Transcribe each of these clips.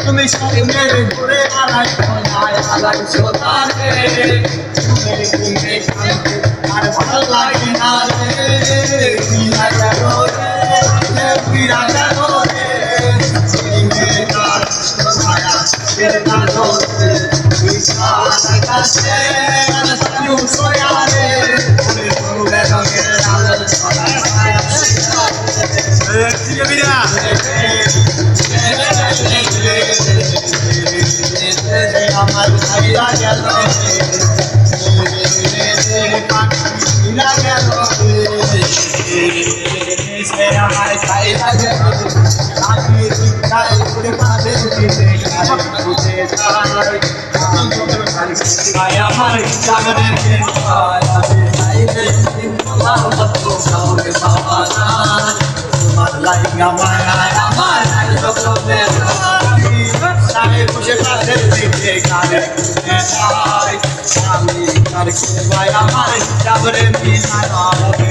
তুমি সাথে মেরে ঘুরে আলাই আলাই সোতারে তুমি আর ভালো লাগে না রে বিনা গেলো রে বিনা গেলো রে মেরে কার মায়া মেরে কালো রে বিশাল আকাশে সানু সোয়া রে ওরে তোরে রঙে আলো সোনা রে ঠিক বিনা আমার ভাইরা গেল ভাইরা গেল আমার ভাইরা গেল আমি চিন্তায় করে পাবে দিতে আমার জাগরে তোমার লাইগা মায়া আমার আমি বসে কাছে দিতে কানে আমি তার ভাই আমার জাগরে বিনা হবে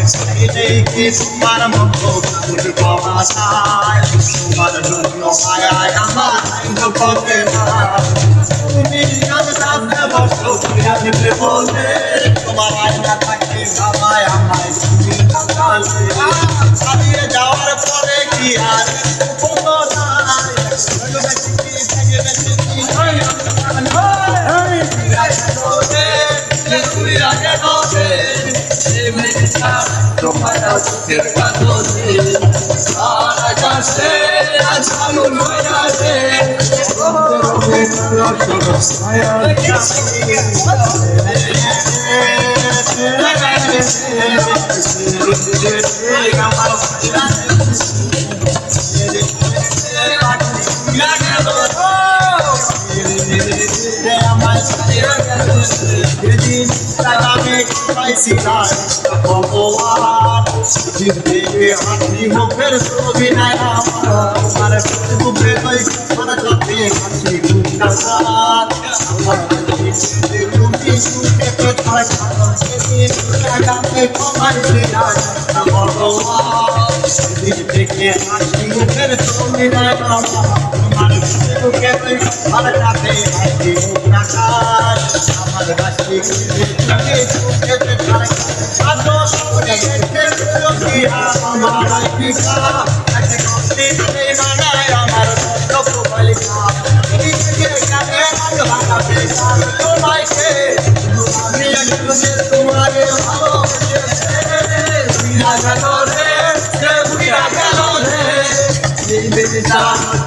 এই কি তোমার মতো ফুল পাওয়া যায় তোমার জন্য মায়া আমার দুঃখে তুমি জানতে বসো আমি বলতে তোমার আয়না থাকে আমায় আমায় তুমি কাছে ছাড়িয়ে যাওয়ার পরে কি আর কোনো নাই তোমার সুখের কাছে আর আকাশে আছানো নয়াতে ভগবান হাসি মুখের ছবি নাই আমার বুকে হাসি তুমি সুখে ভগবান থেকে হাসি মুখের ছবি নাই আমার বুকে আমার হাসি আমার হাসি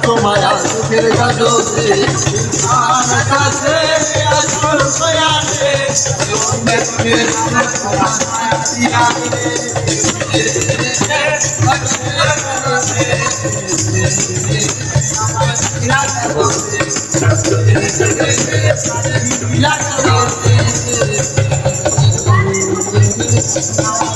তোমার সুখের কাছে আমার কাছে Thank you.